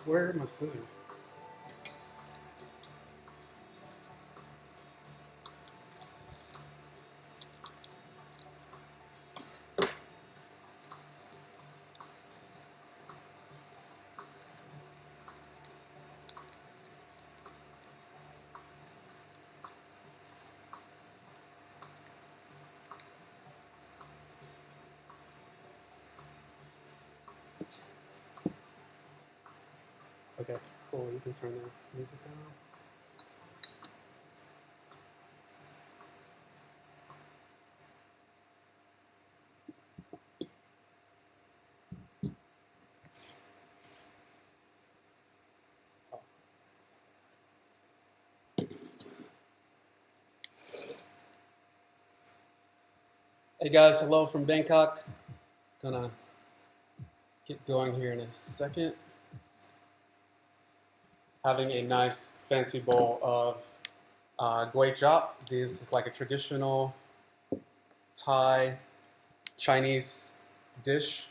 Where are my scissors? Okay, cool. You can turn the music down. Hey guys, hello from Bangkok. Gonna get going here in a second. Having a nice fancy bowl of Kuay Jap. This is like a traditional Thai Chinese dish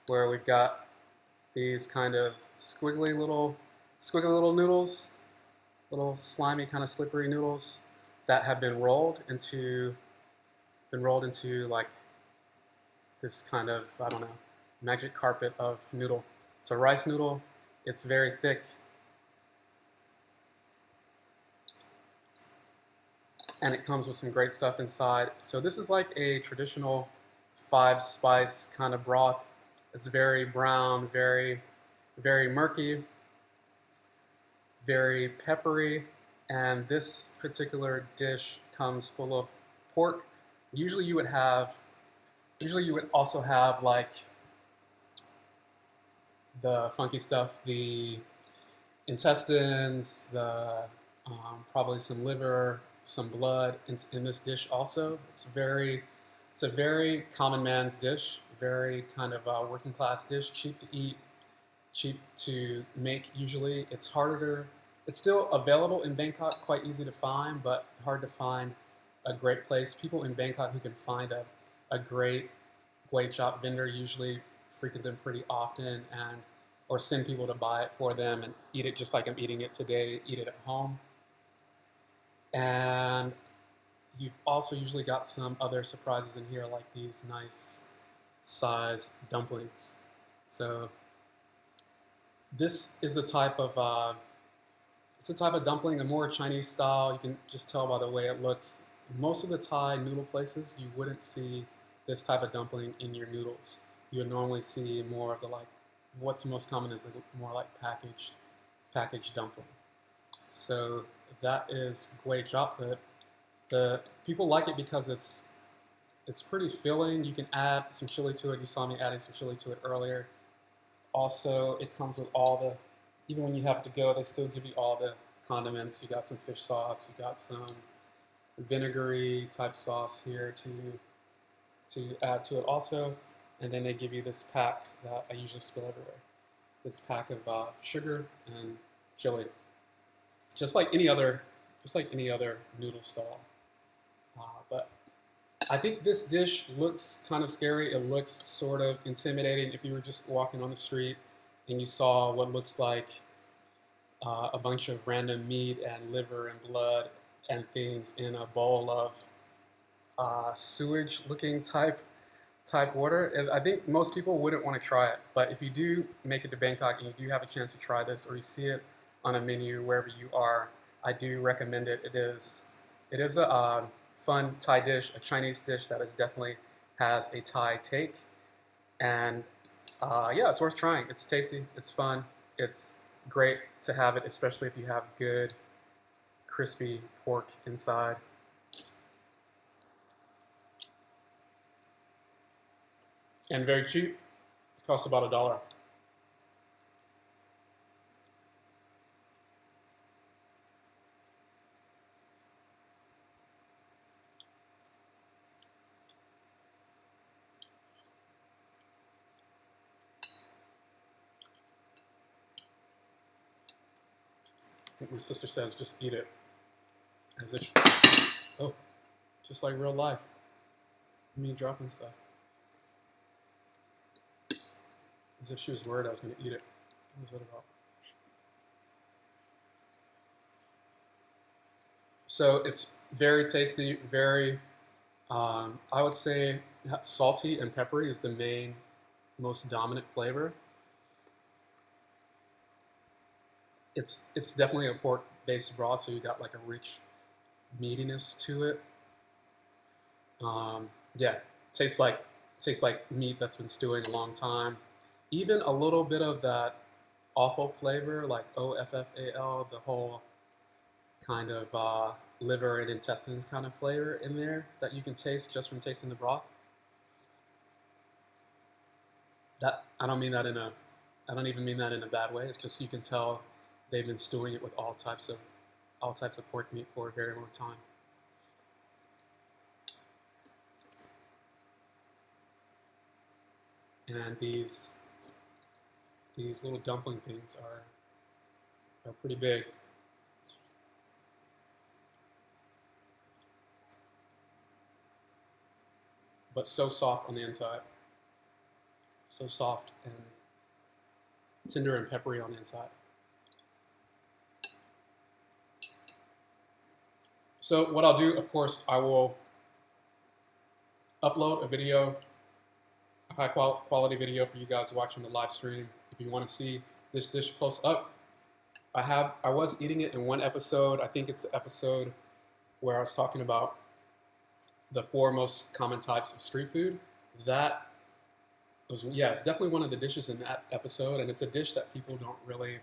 where we've got these kind of squiggly little noodles, little slimy kind of slippery noodles that have been rolled into like this kind of, I don't know, magic carpet of noodle. It's a rice noodle. It's very thick. And it comes with some great stuff inside. So this is like a traditional 5-spice kind of broth. It's very brown, very, very murky, very peppery. And this particular dish comes full of pork. Usually you would also have like the funky stuff, the intestines, the probably some liver, some blood in this dish also. It's a very common man's dish, very kind of working class dish, cheap to eat, cheap to make usually. It's still available in Bangkok, quite easy to find, but hard to find a great place. People in Bangkok who can find a great Kuay Jap vendor usually frequent them pretty often or send people to buy it for them and eat it just like I'm eating it today, eat it at home. And you've also usually got some other surprises in here like these nice sized dumplings. So this is the type of dumpling, a more Chinese style. You can just tell by the way it looks. Most of the Thai noodle places, you wouldn't see this type of dumpling in your noodles. You would normally see more of the what's most common is more like packaged dumpling. So that is Kuay Jap. The people like it because it's pretty filling. You can add some chili to it. You saw me adding some chili to it earlier. Also, it comes with even when you have to go, they still give you all the condiments. You got some fish sauce. You got some vinegary type sauce here to add to it also. And then they give you this pack that I usually spill everywhere. This pack of sugar and chili. Just like any other noodle stall. But I think this dish looks kind of scary. It looks sort of intimidating if you were just walking on the street and you saw what looks like a bunch of random meat and liver and blood and things in a bowl of sewage-looking type water. And I think most people wouldn't want to try it. But if you do make it to Bangkok and you do have a chance to try this, or you see it on a menu wherever you are, I do recommend it. It is a fun Thai dish, a Chinese dish that definitely has a Thai take. And yeah, it's worth trying. It's tasty, it's fun, it's great to have it, especially if you have good crispy pork inside. And very cheap. It costs about $1. I think my sister says just eat it as if, oh, just like real life. Me dropping stuff. As if she was worried I was going to eat it. What was that about? So it's very tasty, very, I would say salty and peppery is the main, most dominant flavor. It's definitely a pork-based broth, so you got like a rich meatiness to it. Yeah, tastes like tastes like meat that's been stewing a long time. Even a little bit of that offal flavor, like OFFAL, the whole kind of liver and intestines kind of flavor in there that you can taste just from tasting the broth. That I don't mean that in a, I don't even mean that in a bad way. It's just you can tell they've been stewing it with all types of pork meat for a very long time. And these little dumpling things are pretty big. But so soft on the inside. So soft and tender and peppery on the inside. So what I'll do, of course, I will upload a video, a high quality video for you guys watching the live stream. If you want to see this dish close up, I was eating it in one episode. I think it's the episode where I was talking about the 4 most common types of street food. That was, yeah, it's definitely one of the dishes in that episode, and it's a dish that people don't really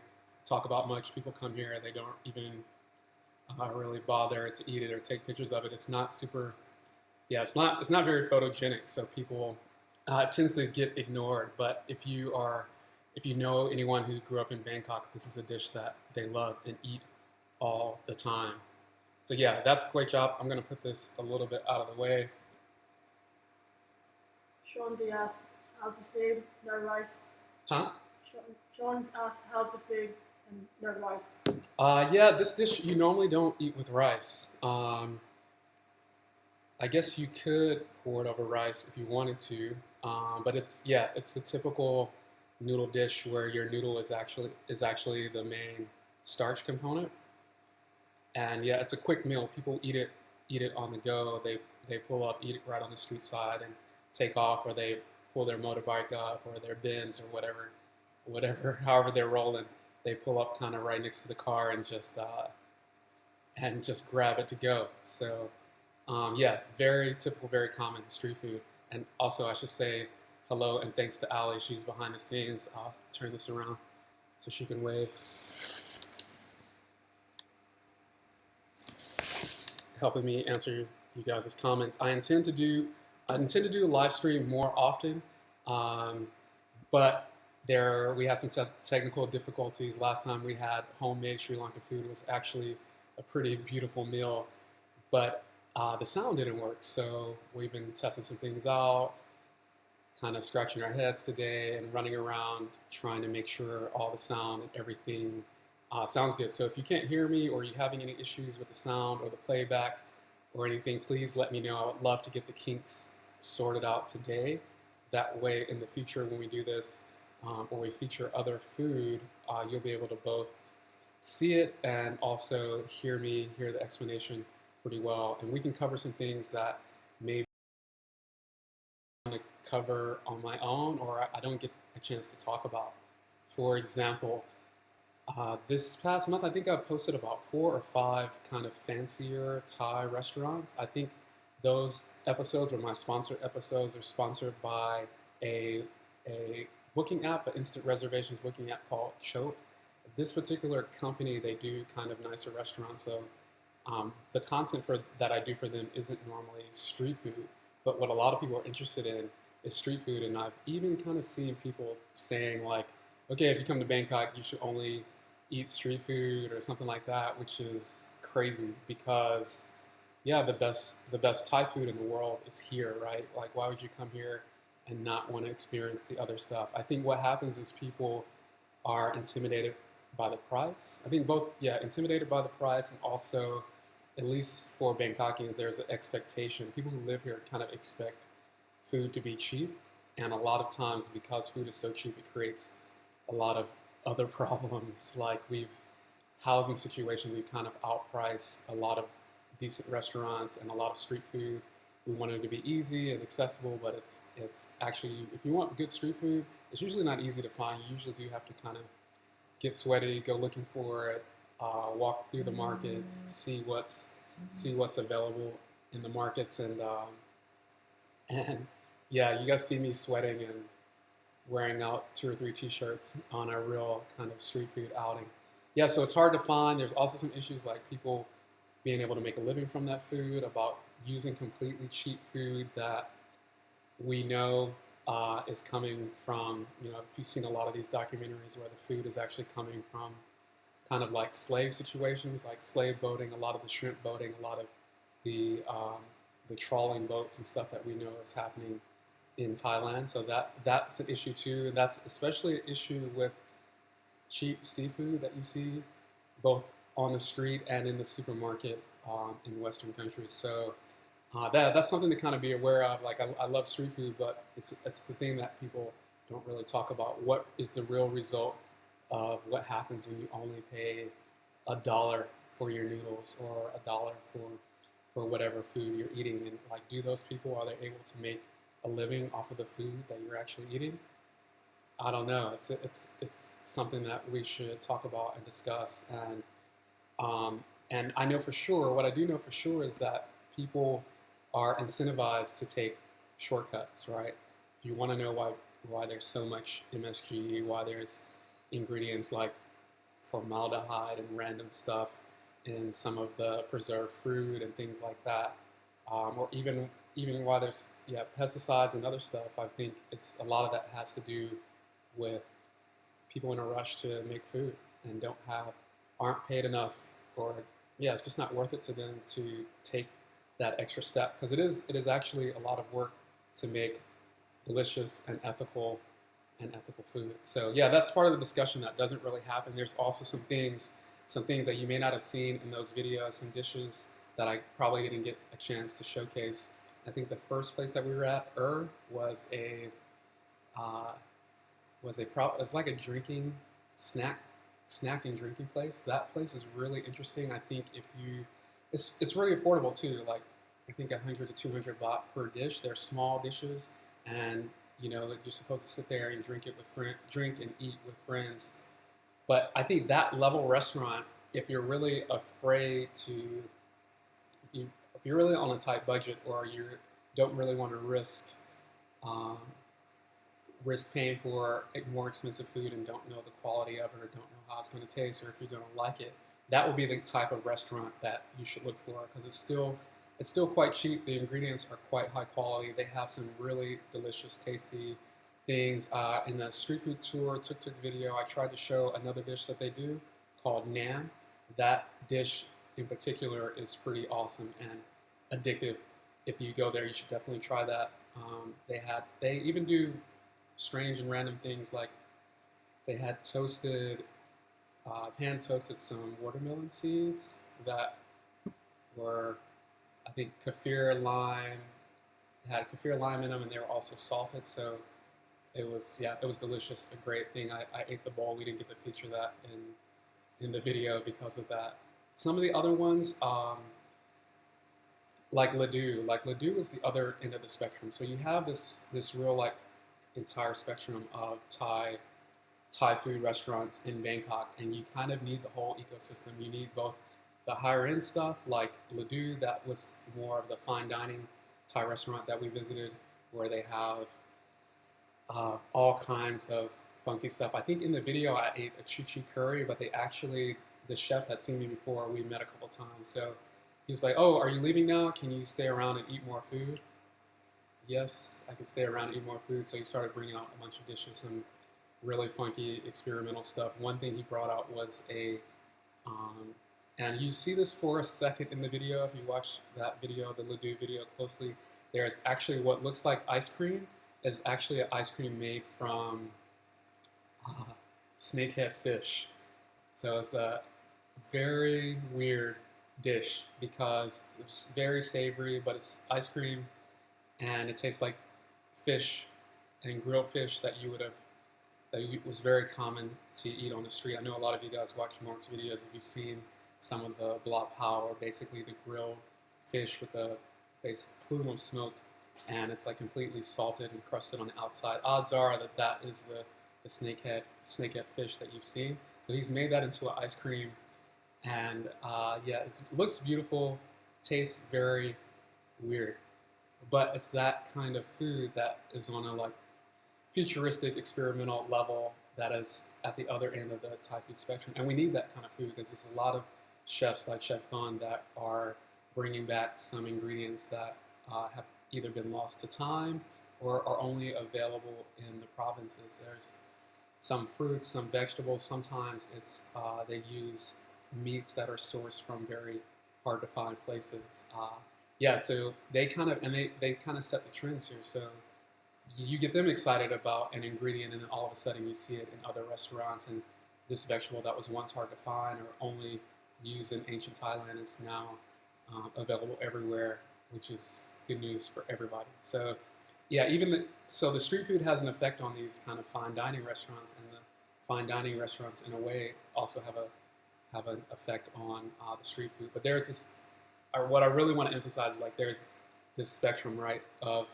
talk about much. People come here and they don't even really bother to eat it or take pictures of it. It's not super, yeah, it's not very photogenic, so people, it tends to get ignored. But if you know anyone who grew up in Bangkok, this is a dish that they love and eat all the time. So yeah, that's Kuay Jap. I'm gonna put this a little bit out of the way. Sean Diaz, how's the food? No rice. Huh? Sean's asked, how's the food? And no rice. Yeah, this dish you normally don't eat with rice. I guess you could pour it over rice if you wanted to, but it's a typical noodle dish where your noodle is actually the main starch component. And yeah, it's a quick meal. People eat it on the go. They pull up, eat it right on the street side, and take off, or they pull their motorbike up, or their Benz, or whatever, however they're rolling. They pull up kind of right next to the car and just grab it to go. So yeah, very typical, very common street food. And also, I should say hello and thanks to Ali. She's behind the scenes. I'll turn this around so she can wave, helping me answer you guys' comments. I intend to do a live stream more often, but we had some technical difficulties. Last time we had homemade Sri Lankan food. It was actually a pretty beautiful meal, but the sound didn't work. So we've been testing some things out, kind of scratching our heads today and running around trying to make sure all the sound and everything sounds good. So if you can't hear me or you're having any issues with the sound or the playback or anything, please let me know. I would love to get the kinks sorted out today. That way in the future when we do this, or we feature other food, you'll be able to both see it and also hear the explanation pretty well. And we can cover some things that maybe I want to cover on my own or I don't get a chance to talk about. For example, this past month, I think I posted about 4 or 5 kind of fancier Thai restaurants. I think those episodes or my sponsored episodes are sponsored by a booking app, an instant reservations booking app called Chope. This particular company, they do kind of nicer restaurants. So the content that I do for them isn't normally street food, but what a lot of people are interested in is street food. And I've even kind of seen people saying like, okay, if you come to Bangkok, you should only eat street food or something like that, which is crazy because yeah, the best Thai food in the world is here, right? Like, why would you come here and not want to experience the other stuff? I think what happens is people are intimidated by the price. I think both, yeah, intimidated by the price and also, at least for Bangkokians, there's an expectation. People who live here kind of expect food to be cheap, and a lot of times because food is so cheap, it creates a lot of other problems. Like housing situation, we've kind of outpriced a lot of decent restaurants and a lot of street food. We want it to be easy and accessible, but it's actually, if you want good street food, it's usually not easy to find. You usually do have to kind of get sweaty, go looking for it, walk through the markets, see what's available in the markets, and yeah, you guys see me sweating and wearing out 2 or 3 t-shirts on a real kind of street food outing. Yeah, so it's hard to find. There's also some issues like people being able to make a living from that food, about using completely cheap food that we know is coming from, you know, if you've seen a lot of these documentaries where the food is actually coming from kind of like slave situations, like slave boating, a lot of the shrimp boating, a lot of the trawling boats and stuff that we know is happening in Thailand. So that's an issue too, and that's especially an issue with cheap seafood that you see both on the street and in the supermarket in Western countries. So that's something to kind of be aware of. Like I love street food, but it's the thing that people don't really talk about. What is the real result of what happens when you only pay $1 for your noodles, or $1 for whatever food you're eating? And like, do those people, are they able to make a living off of the food that you're actually eating? I don't know. It's something that we should talk about and discuss. And I know for sure, what I do know for sure is that people are incentivized to take shortcuts, right? If you want to know why there's so much MSG, why there's ingredients like formaldehyde and random stuff in some of the preserved fruit and things like that, or even why there's pesticides and other stuff. I think it's a lot of that has to do with people in a rush to make food and aren't paid enough, or it's just not worth it to them to take that extra step, because it is actually a lot of work to make delicious and ethical food. So yeah, that's part of the discussion that doesn't really happen. There's also some things that you may not have seen in those videos, some dishes that I probably didn't get a chance to showcase. I think the first place that we were at, was it's like a drinking snack and drinking place. That place is really interesting. I think it's really affordable too. Like I think 100 to 200 baht per dish. They're small dishes, and you know, you're supposed to sit there and drink and eat with friends. But I think that level restaurant, if you're really afraid to, if you're really on a tight budget, or you don't really want to um, risk paying for more expensive food and don't know the quality of it, or don't know how it's going to taste, or if you're going to like it, that would be the type of restaurant that you should look for, because it's still quite cheap. The ingredients are quite high quality. They have some really delicious, tasty things. In the street food tour tuk-tuk video, I tried to show another dish that they do called Nam. That dish in particular is pretty awesome and addictive. If you go there, you should definitely try that. They even do strange and random things, like they had hand toasted some watermelon seeds that were, I think, had kaffir lime in them, and they were also salted. So it was delicious, a great thing. I ate the bowl. We didn't get to feature that in the video because of that. Some of the other ones, like Ladoo is the other end of the spectrum. So you have this real like entire spectrum of Thai food restaurants in Bangkok, and you kind of need the whole ecosystem. You need both the higher end stuff like Ladoo, that was more of the fine dining Thai restaurant that we visited, where they have all kinds of funky stuff. I think in the video I ate a chu curry, but the chef had seen me before. We met a couple times, so he was like, "Oh, are you leaving now? Can you stay around and eat more food?" Yes, I can stay around and eat more food. So he started bringing out a bunch of dishes, some really funky experimental stuff. One thing he brought out was and you see this for a second in the video. If you watch that video, the Ladoo video closely, there's actually what looks like ice cream is actually an ice cream made from snakehead fish. So it's a very weird dish because it's very savory, but it's ice cream, and it tastes like fish and grilled fish that was very common to eat on the street. I know a lot of you guys watch Mark's videos. If you've seen some of the block pow, or basically the grilled fish with a base plume of smoke, and it's like completely salted and crusted on the outside. Odds are that that is the snakehead fish that you've seen. So he's made that into an ice cream, and yeah, it looks beautiful, tastes very weird, but it's that kind of food that is on a like futuristic experimental level that is at the other end of the Thai food spectrum. And we need that kind of food because there's a lot of chefs like Chef Khon that are bringing back some ingredients that have either been lost to time or are only available in the provinces. There's some fruits, some vegetables. Sometimes it's they use meats that are sourced from very hard to find places. Yeah, so they kind of they kind of set the trends here. So you get them excited about an ingredient, and then all of a sudden you see it in other restaurants. And this vegetable that was once hard to find or only used in ancient Thailand is now available everywhere, which is good news for everybody. So, yeah, so the street food has an effect on these kind of fine dining restaurants, and the fine dining restaurants, in a way, also have an effect on the street food. But there's this, or what I really want to emphasize is like there's this spectrum, right, of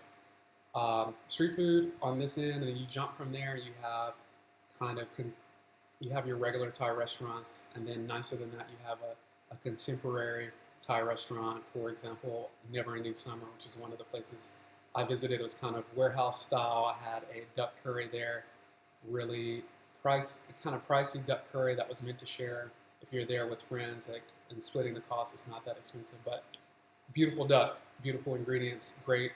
street food on this end, and then you jump from there. You have kind of you have your regular Thai restaurants, and then nicer than that, you have a contemporary Thai restaurant. For example, Never Ending Summer, which is one of the places I visited. It was kind of warehouse style. I had a duck curry there, really kind of pricey duck curry that was meant to share if you're there with friends. Like, and splitting the cost is not that expensive, but beautiful duck, beautiful ingredients, great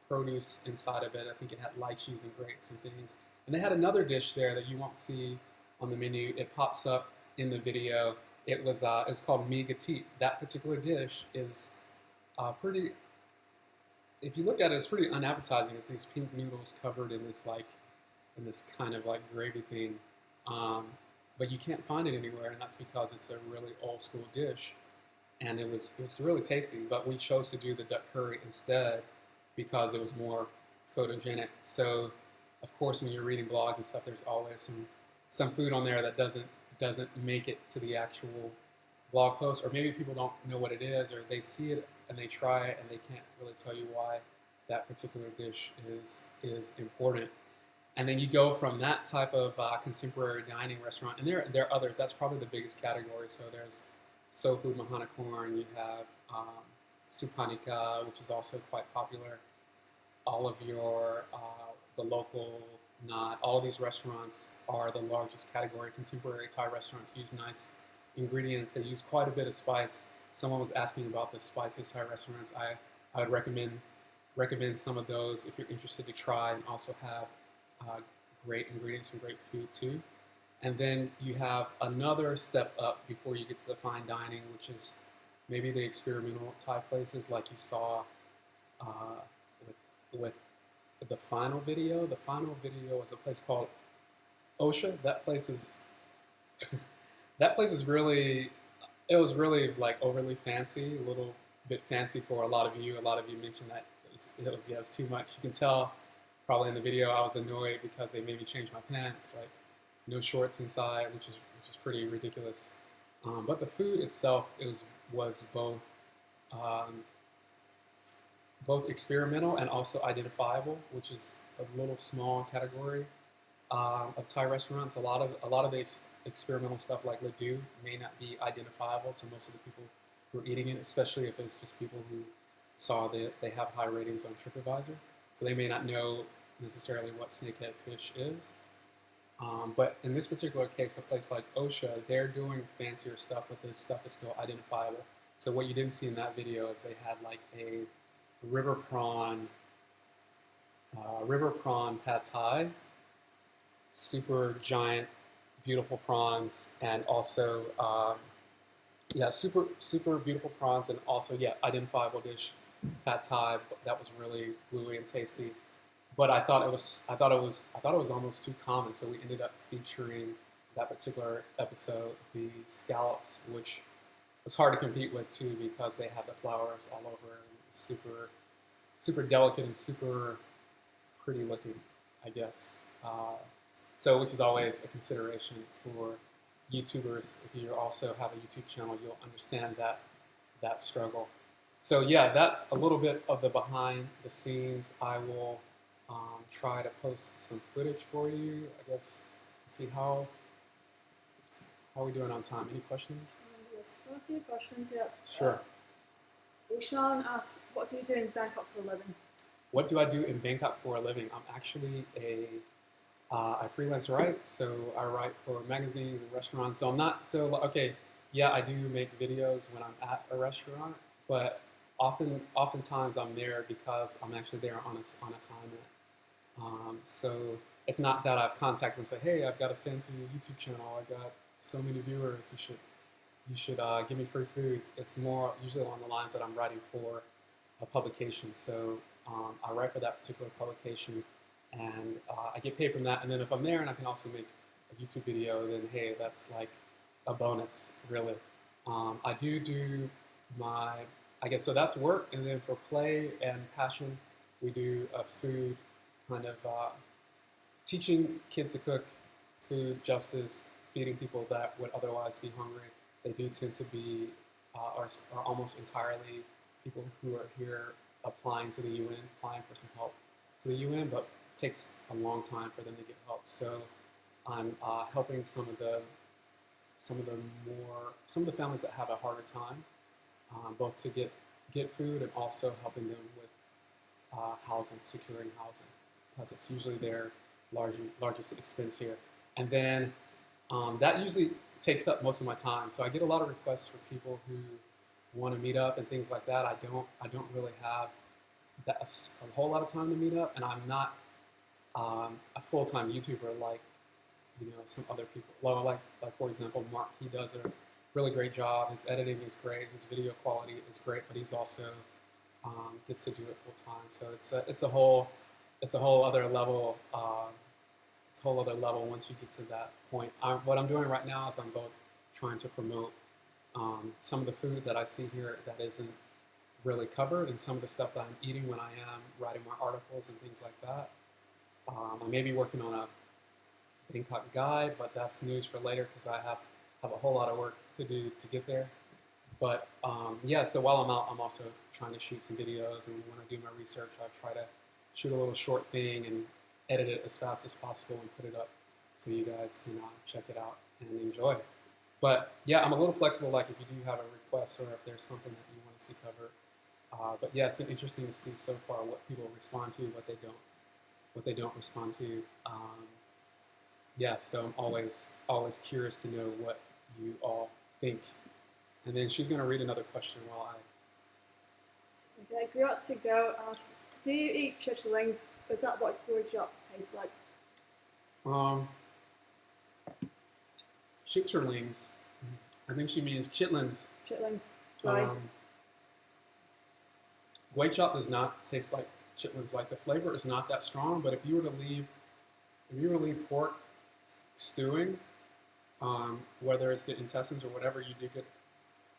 produce inside of it. I think it had lychees and grapes and things. And they had another dish there that you won't see on the menu. It pops up in the video. It's called mee gatit. That particular dish is pretty. If you look at it, it's pretty unappetizing. It's these pink noodles covered in this kind of like gravy thing, but you can't find it anywhere, and that's because it's a really old school dish, and it was really tasty. But we chose to do the duck curry instead because it was more photogenic. So, of course, when you're reading blogs and stuff, there's always some food on there that doesn't make it to the actual blog post, or maybe people don't know what it is, or they see it and they try it and they can't really tell you why that particular dish is important. And then you go from that type of contemporary dining restaurant, and there are others. That's probably the biggest category. So there's sofu mahana corn. You have supanika, which is also quite popular. All of your the local not all of these restaurants are the largest category. Contemporary Thai restaurants use nice ingredients. They use quite a bit of spice. Someone was asking about the spices Thai restaurants. I would recommend some of those if you're interested to try, and also have great ingredients and great food too. And then you have another step up before you get to the fine dining, which is maybe the experimental Thai places like you saw with the final video. The final video was a place called Osha. That place is really, it was really like overly fancy, a little bit fancy for a lot of you. A lot of you mentioned that it was too much. You can tell probably in the video I was annoyed because they made me change my pants, like no shorts inside, which is pretty ridiculous. But the food itself was both experimental and also identifiable, which is a little small category of Thai restaurants. A lot of the experimental stuff like laddu may not be identifiable to most of the people who are eating it, especially if it's just people who saw that they have high ratings on TripAdvisor. So they may not know necessarily what snakehead fish is. But in this particular case, a place like Osha, they're doing fancier stuff, but this stuff is still identifiable. So what you didn't see in that video is they had like a river prawn pad thai, super giant, beautiful prawns, and also super beautiful prawns, and also identifiable dish pad thai that was really gluey and tasty. But I thought it was almost too common, so we ended up featuring that particular episode the scallops, which was hard to compete with too because they had the flowers all over and super delicate and super pretty looking, I guess. So which is always a consideration for YouTubers. If you also have a YouTube channel, you'll understand that struggle. So yeah, that's a little bit of the behind the scenes. I will try to post some footage for you. I guess. Let's see how are we doing on time. Any questions? Yes, for a few questions. Yeah. Sure. Ishan asks, "What do you do in Bangkok for a living?" What do I do in Bangkok for a living? I'm actually I freelance write, so I write for magazines and restaurants. So I'm not so okay. Yeah, I do make videos when I'm at a restaurant, but oftentimes I'm there because I'm actually there on assignment. So it's not that I've contacted and said, "Hey, I've got a fancy YouTube channel. I got so many viewers. You should give me free food." It's more usually along the lines that I'm writing for a publication. So I write for that particular publication, and I get paid from that. And then if I'm there and I can also make a YouTube video, then hey, that's like a bonus, really. I do my, I guess, so that's work. And then for play and passion, we do a food kind of teaching kids to cook food, justice, feeding people that would otherwise be hungry. They do tend to be, are almost entirely people who are here applying to the UN, applying for some help to the UN, but it takes a long time for them to get help. So I'm helping some of the families that have a harder time, both to get food and also helping them with housing, securing housing, because it's usually their largest expense here. And then that usually takes up most of my time. So I get a lot of requests for people who want to meet up and things like that. I don't really have a whole lot of time to meet up, and I'm not a full-time YouTuber like some other people. Well, like for example, Mark. He does a really great job. His editing is great. His video quality is great, but he's also gets to do it full time. So it's a whole other level. It's a whole other level once you get to that point. What I'm doing right now is I'm both trying to promote some of the food that I see here that isn't really covered, and some of the stuff that I'm eating when I am writing my articles and things like that. I may be working on a Bangkok guide, but that's news for later because I have a whole lot of work to do to get there. But yeah, so while I'm out, I'm also trying to shoot some videos, and when I do my research, I try to shoot a little short thing and edit it as fast as possible and put it up so you guys can check it out and enjoy. But yeah, I'm a little flexible, like if you do have a request or if there's something that you want to see covered. But yeah, it's been interesting to see so far what people respond to, what they don't respond to. Yeah, so I'm always curious to know what you all think. And then she's going to read another question while Okay, grew up to go asks, "Do you eat chitterlings? Is that what Kuay Jap tastes like?" I chitterlings. I think she means chitlins. Chitlins. Gway. Gway chop does not taste like chitlins. Like the flavor is not that strong. But if you were to leave pork stewing, whether it's the intestines or whatever, you do get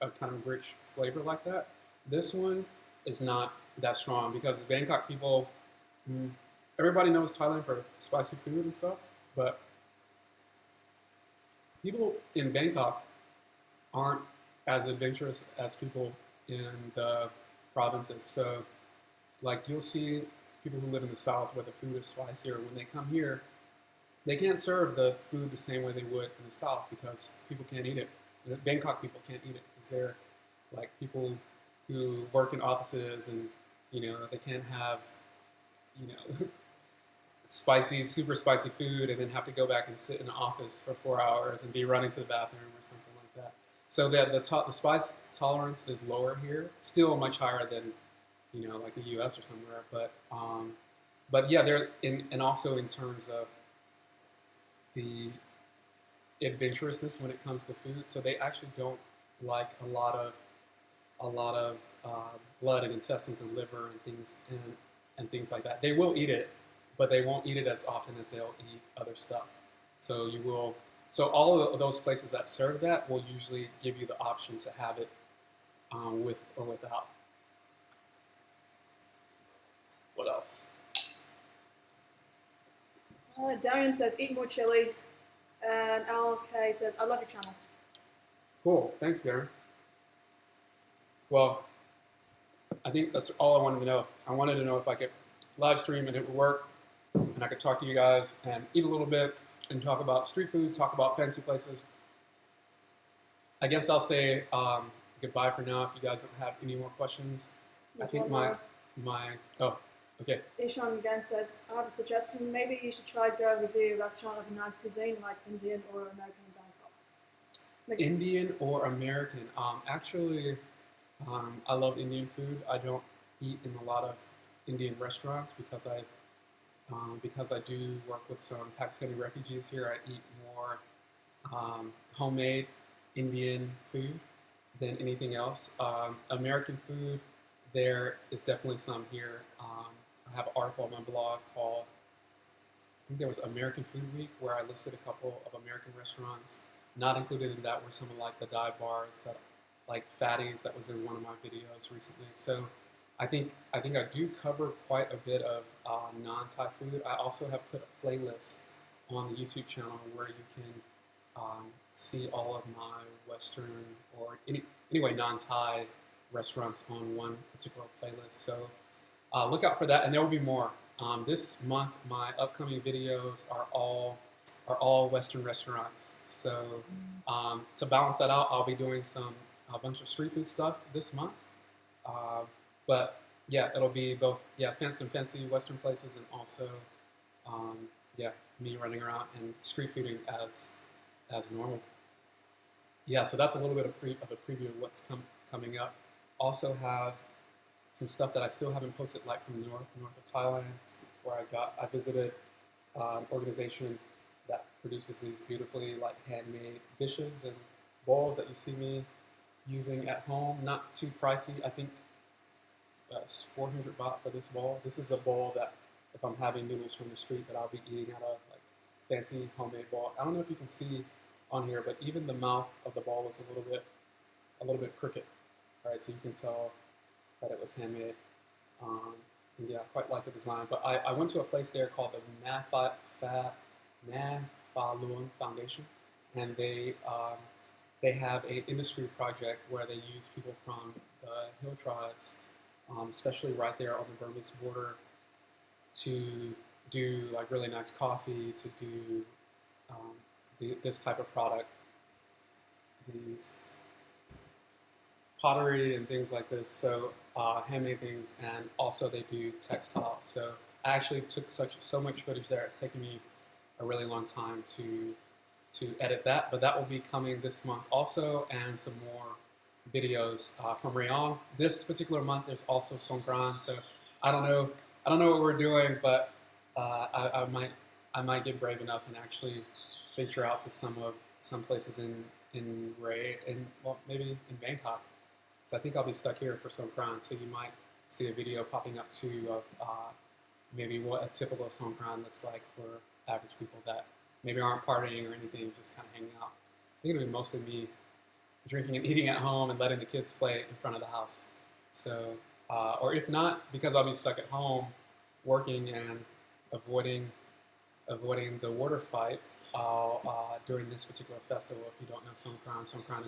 a kind of rich flavor like that. This one is not that strong because Bangkok people, everybody knows Thailand for spicy food and stuff, but people in Bangkok aren't as adventurous as people in the provinces. So, like, you'll see people who live in the south where the food is spicier. When they come here, they can't serve the food the same way they would in the south because people can't eat it. The Bangkok people can't eat it because they're like people who work in offices, and they can't have super spicy food and then have to go back and sit in an office for 4 hours and be running to the bathroom or something like that. So the spice tolerance is lower here, still much higher than like the U.S. or somewhere. But yeah, they're and also in terms of the adventurousness when it comes to food. So they actually don't like a lot of blood and intestines and liver and things like that. They will eat it, but they won't eat it as often as they'll eat other stuff. So you will. So all of those places that serve that will usually give you the option to have it with or without. What else? Darian says, "Eat more chili." And LK says, "I love your channel." Cool. Thanks, Darren. Well, I think that's all I wanted to know. I wanted to know if I could live stream and it would work, and I could talk to you guys and eat a little bit and talk about street food, talk about fancy places. I guess I'll say goodbye for now if you guys don't have any more questions. There's I think one my oh, okay. Ishan again says, I have a suggestion. Maybe you should try go review a restaurant of a non-cuisine like Indian or American in Bangkok. Like, Indian or American? Actually, I love Indian food. I don't eat in a lot of Indian restaurants because I do work with some Pakistani refugees here. I eat more homemade Indian food than anything else. American food, there is definitely some here. I have an article on my blog called, I think there was American Food Week, where I listed a couple of American restaurants. Not included in that were some of like the dive bars that, like Fatty's, that was in one of my videos recently. So I do cover quite a bit of non-Thai food. I also have put a playlist on the YouTube channel where you can see all of my Western or anyway non-Thai restaurants on one particular playlist. So look out for that, and there will be more. This month, my upcoming videos are all Western restaurants. So to balance that out, I'll be doing a bunch of street food stuff this month. But yeah, it'll be both fancy Western places and also me running around and street fooding as normal. Yeah, so that's a little bit of a preview of what's coming up. Also have some stuff that I still haven't posted, like from north of Thailand, where I visited an organization that produces these beautifully like handmade dishes and bowls that you see me using at home. Not too pricey. I think it's 400 baht for this bowl. This is a bowl that if I'm having noodles from the street that I'll be eating out of, like fancy homemade bowl. I don't know if you can see on here, but even the mouth of the bowl is a little bit crooked. All right, so you can tell that it was handmade. And yeah, I quite like the design. But I went to a place there called the Na Fa Luang Foundation, and they have an industry project where they use people from the hill tribes, especially right there on the Burmese border, to do like really nice coffee, to do this type of product, these pottery and things like this. So handmade things, and also they do textiles. So I actually took so much footage there. It's taken me a really long time to edit that, but that will be coming this month also, and some more videos from Rayon. This particular month, there's also Songkran. So I don't know what we're doing, but I might get brave enough and actually venture out to some places in Ray, and well, maybe in Bangkok. So I think I'll be stuck here for Songkran. So you might see a video popping up too of maybe what a typical Songkran looks like for average people that maybe aren't partying or anything, just kind of hanging out. I think it'll be mostly me drinking and eating at home and letting the kids play in front of the house. So, or if not, because I'll be stuck at home working and avoiding the water fights, during this particular festival. If you don't know Songkran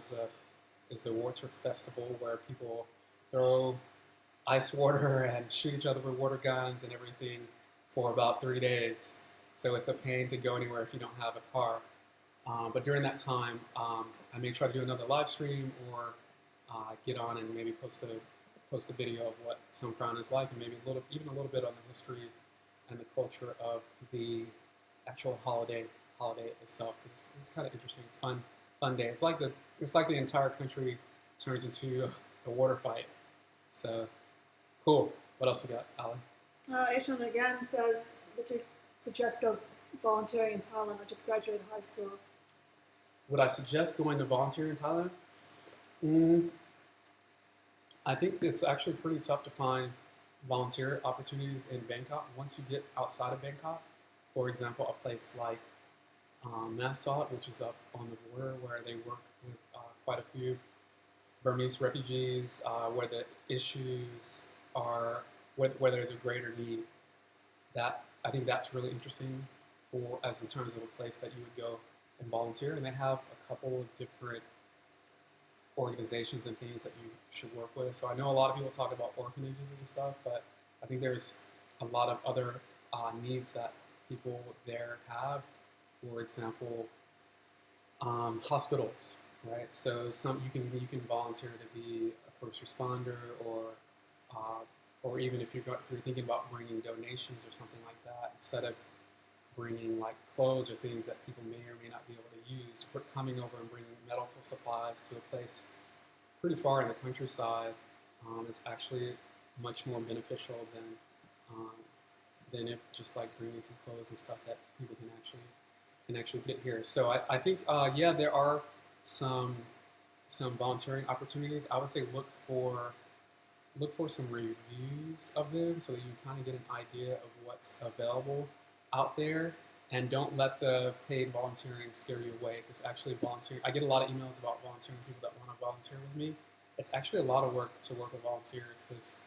is the water festival where people throw ice water and shoot each other with water guns and everything for about 3 days. So it's a pain to go anywhere if you don't have a car. But during that time, I may try to do another live stream or get on and maybe post a video of what Songkran is like, and maybe even a little bit on the history and the culture of the actual holiday itself. It's kind of interesting, fun day. It's like the entire country turns into a water fight. So cool. What else we got, Ali? Ishan again says, would you suggest go volunteering in Thailand? I just graduated high school. Would I suggest going to volunteer in Thailand? I think it's actually pretty tough to find volunteer opportunities in Bangkok. Once you get outside of Bangkok, for example, a place like Nassau, which is up on the border, where they work with quite a few Burmese refugees, where the issues are, where there's a greater need. I think that's really interesting as in terms of a place that you would go and volunteer. And they have a couple of different organizations and things that you should work with. So I know a lot of people talk about orphanages and stuff, but I think there's a lot of other needs that people there have. For example, hospitals, right? So you can volunteer to be a first responder, or even if you're thinking about bringing donations or something like that, instead of bringing like clothes or things that people may or may not be able to use, we're coming over and bringing medical supplies to a place pretty far in the countryside is actually much more beneficial than if just like bringing some clothes and stuff that people can actually get here. So I think yeah, there are some volunteering opportunities. I would say look for some reviews of them so that you kind of get an idea of what's available out there, and don't let the paid volunteering scare you away, because actually volunteering, I get a lot of emails about volunteering, people that want to volunteer with me. It's actually a lot of work to work with volunteers, because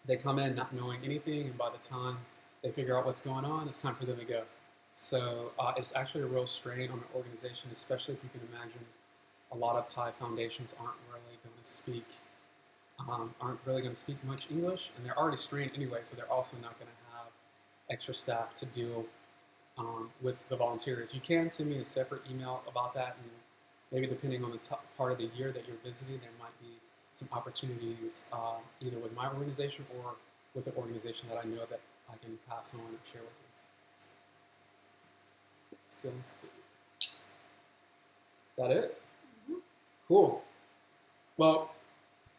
they come in not knowing anything, and by the time they figure out what's going on, it's time for them to go. So it's actually a real strain on an organization, especially if you can imagine a lot of Thai foundations aren't really going to speak much English, and they're already strained anyway, so they're also not going to have extra staff to deal with the volunteers. You can send me a separate email about that, and maybe depending on the part of the year that you're visiting, there might be some opportunities either with my organization or with the organization that I know that I can pass on and share with you. Still in school. Is that it? Mm-hmm. Cool. Well,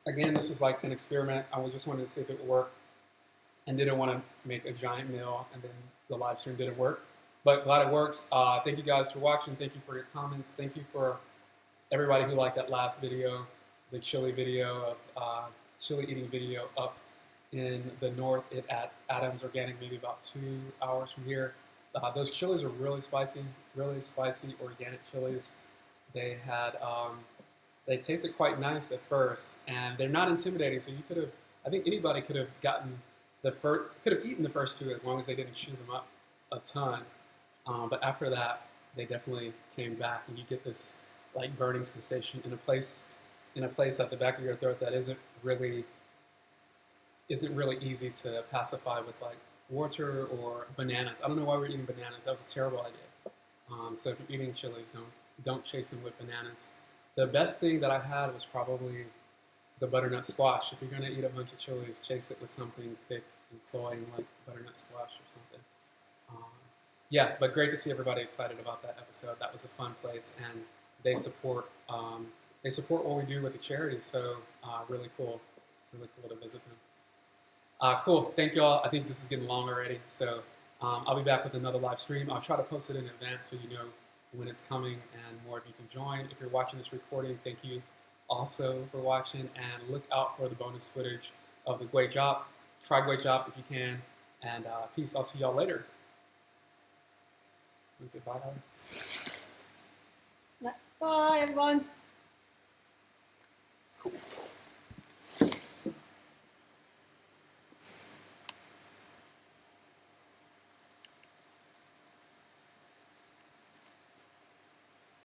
again, this was like an experiment. I just wanted to see if it would work, and didn't want to make a giant meal and then the live stream didn't work. But glad it works. Thank you guys for watching. Thank you for your comments. Thank you for everybody who liked that last video, the chili video of chili eating video up in the north at Adams Organic, maybe about 2 hours from here. Those chilies are really spicy organic chilies. They had they tasted quite nice at first, and they're not intimidating. So you could have, I think anybody could have eaten the first two as long as they didn't chew them up a ton. But after that, they definitely came back, and you get this like burning sensation in a place at the back of your throat that isn't really easy to pacify with like water or bananas. I don't know why we're eating bananas. That was a terrible idea. So if you're eating chilies, don't chase them with bananas. The best thing that I had was probably the butternut squash. If you're gonna eat a bunch of chilies, chase it with something thick and cloying like butternut squash or something. Yeah, but great to see everybody excited about that episode. That was a fun place, and they support what we do with the charity. So really cool to visit them. Cool, thank you all. I think this is getting long already, so I'll be back with another live stream. I'll try to post it in advance so you know when it's coming and more of you can join. If you're watching this recording, thank you also for watching, and look out for the bonus footage of the Kuay Jap. Try Kuay Jap if you can, and peace. I'll see y'all later. Say bye, Holly. Bye, everyone.